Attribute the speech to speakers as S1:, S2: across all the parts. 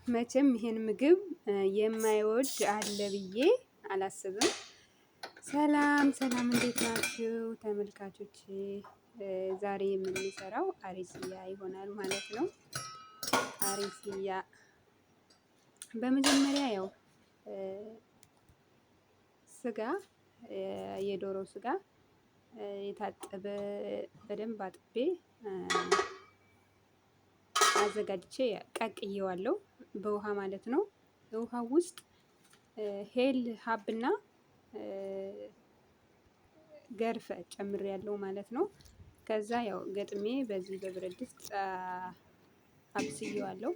S1: መቼም ይሄን ምግብ የማይወድ አለ ብዬ አላስብም። ሰላም ሰላም፣ እንዴት ናችሁ ተመልካቾች? ዛሬ የምንሰራው አሪስያ ይሆናል ማለት ነው። አሪስያ በመጀመሪያ ያው ስጋ የዶሮ ስጋ የታጠበ በደንብ አጥቤ አዘጋጅቼ ቀቅዬዋለሁ በውሃ ማለት ነው። በውሃ ውስጥ ሄል ሀብና ገርፈ ጨምሬያለሁ ማለት ነው። ከዛ ያው ገጥሜ በዚህ በብረት ድስት አብስዬዋለሁ።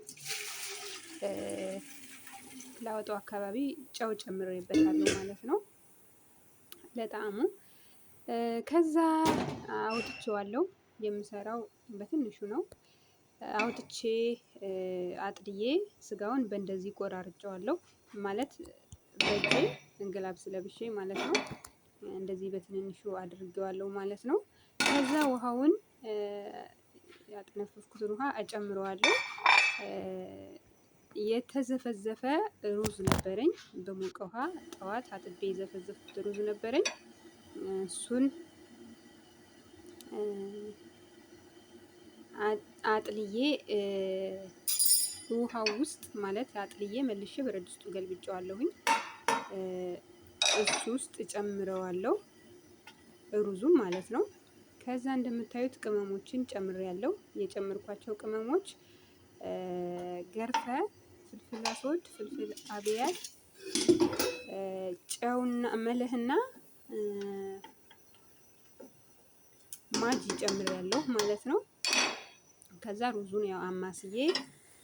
S1: ላወጣው አካባቢ ጨው ጨምሬበታለሁ ማለት ነው ለጣዕሙ። ከዛ አውጥቼዋለሁ። የምሰራው በትንሹ ነው። አውጥቼ አጥልዬ ስጋውን በእንደዚህ ቆራርጬዋለሁ ማለት በእጄ እንግላብስ ለብሼ ማለት ነው። እንደዚህ በትንንሹ አድርጌዋለሁ ማለት ነው። ከዛ ውሃውን ያጠነፈፍኩትን ውሃ እጨምረዋለሁ። የተዘፈዘፈ ሩዝ ነበረኝ በሞቀ ውሃ ጠዋት አጥቤ የዘፈዘፍኩት ሩዝ ነበረኝ። እሱን አጥልዬ ውሃው ውስጥ ማለት አጥልዬ መልሼ ብረት ድስቱ ገልብጬዋለሁኝ። እሱ ውስጥ እጨምረዋለሁ ሩዙም ማለት ነው። ከዛ እንደምታዩት ቅመሞችን ጨምሬያለሁ። የጨመርኳቸው ቅመሞች ገርፈ፣ ፍልፍል አስወድ፣ ፍልፍል አብያት፣ ጨውና መልህና ማጂ ጨምሬያለሁ ማለት ነው። ከዛ ሩዙን ያው አማስዬ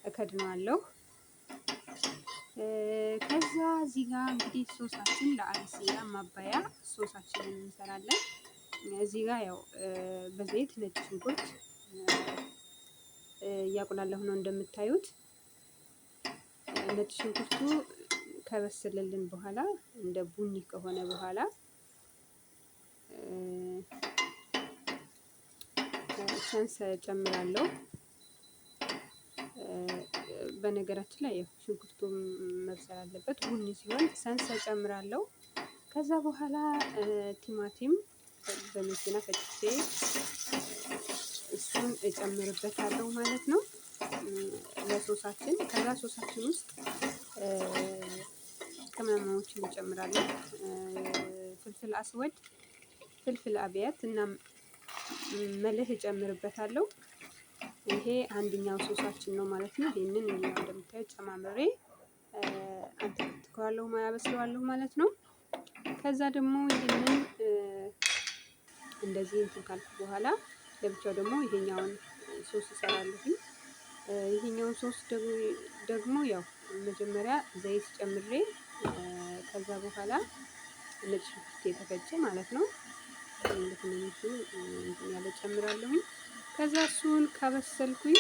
S1: እከድነዋለሁ። ከዛ እዚህ ጋር እንግዲህ ሶሳችን ለአሪስያ ማባያ ሶሳችንን እንሰራለን። እዚህ ጋር ያው በዘይት ነጭ ሽንኩርት እያቁላለሁ ነው እንደምታዩት። ነጭ ሽንኩርቱ ከበሰለልን በኋላ እንደ ቡኒ ከሆነ በኋላ ሰንስ ጨምራለሁ። በነገራችን ላይ ያው ሽንኩርቱም መብሰል አለበት። ቡኒ ሲሆን ሰንስ ጨምራለሁ። ከዛ በኋላ ቲማቲም በመኪና ፈጭቼ እሱን እጨምርበታለሁ ማለት ነው ለሶሳችን። ከዛ ሶሳችን ውስጥ ቅመሞችን እንጨምራለን። ፍልፍል አስወድ፣ ፍልፍል አብያት እና መልህ እጨምርበታለሁ። ይሄ አንደኛው ሶሳችን ነው ማለት ነው። ይሄንን እንደምታዩት ጨማምሬ አንተከትከዋለሁ አበስለዋለሁ ማለት ነው። ከዛ ደግሞ ይሄንን እንደዚህ እንትን ካልኩ በኋላ ለብቻው ደግሞ ይሄኛውን ሶስ እሰራለሁ። ይሄኛውን ሶስ ደግሞ ያው መጀመሪያ ዘይት ጨምሬ ከዛ በኋላ ነጭ ሽንኩርት የተፈጨ ማለት ነው ትንንሹ እንትን ያለ ጨምራለሁኝ። ከዛ እሱን ካበሰልኩኝ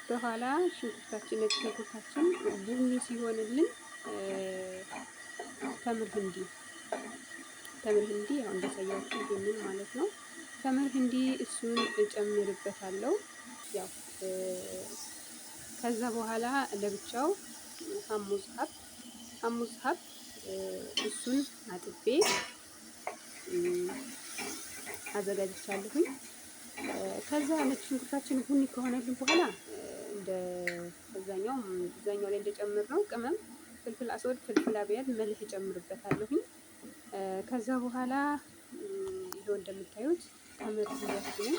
S1: በኋላ ሽንኩርታችን ነጭ ሽንኩርታችን ቡኒ ሲሆንልን ተምር ህንዲ ያው እንዳሳያችሁ ይሄንን ማለት ነው። ተምር ህንዲ እሱን እጨምርበታለሁ። ያው ከዛ በኋላ ለብቻው ሀሙዝ ሀብ እሱን አጥቤ አዘጋጅቻለሁኝ። ከዛ ነጭ ሽንኩርታችን ቡኒ ከሆነልን በኋላ እንደ እዛኛው ላይ እንደጨመርነው ቅመም ፍልፍል አስወድ፣ ፍልፍል አብያት፣ መልህ እጨምርበታለሁኝ። ከዛ በኋላ ይሄው እንደምታዩት ተምር ህንዲያችንን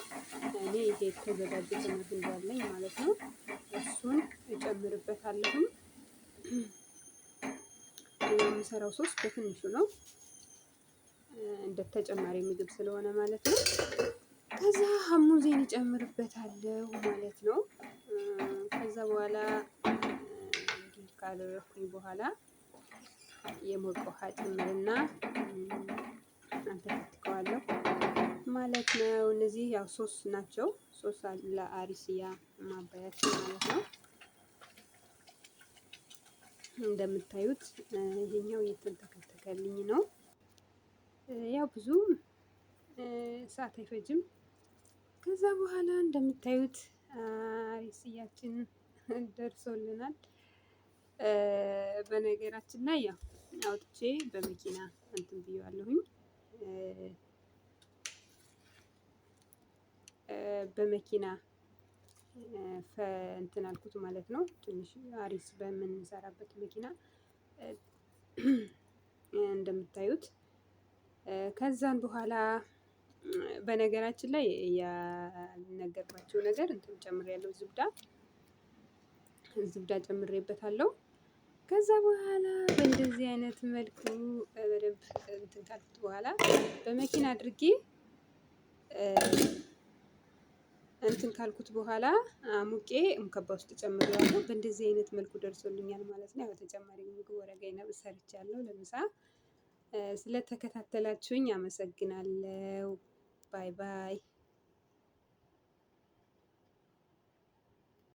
S1: እኔ ይሄ የተዘጋጀ ተምር ህንዲ አለኝ ማለት ነው። እሱን እጨምርበታለሁኝ። የምሰራው ሶስ በትንሹ ነው እንደ ተጨማሪ ምግብ ስለሆነ ማለት ነው። ከዛ ሀሙዜን እጨምርበታለሁ ማለት ነው። ከዛ በኋላ እንዲህ ካደረኩኝ በኋላ የሞቀ ውሃ ጨምርና አንተከትከዋለሁ ማለት ነው። እነዚህ ያው ሶስ ናቸው። ሶስ ለአሪስያ ማባያችን ማለት ነው። እንደምታዩት ይሄኛው እየተንተከተከልኝ ነው። ያው ብዙ ሰዓት አይፈጅም። ከዛ በኋላ እንደምታዩት አሪስያችን ደርሶልናል። በነገራችን ላይ ያው አውጥቼ በመኪና እንትን ብዬዋለሁኝ። በመኪና እንትን አልኩት ማለት ነው። ትንሽ አሪስ በምንሰራበት መኪና እንደምታዩት። ከዛን በኋላ በነገራችን ላይ ያልነገርኳችሁ ነገር እንትን ጨምሬያለሁ፣ ዝብዳ ጨምሬበታለሁ። ከዛ በኋላ በእንደዚህ አይነት መልኩ በደንብ እንትን ካልኩት በኋላ በመኪና አድርጌ እንትን ካልኩት በኋላ ሙቄ ሙከባ ውስጥ ጨምሬዋለሁ። በእንደዚህ አይነት መልኩ ደርሶልኛል ማለት ነው። ያው ተጨማሪ ምግብ ወረጋይና ሰርቻለሁ ለምሳ። ስለተከታተላችሁኝ አመሰግናለሁ። ባይ ባይ።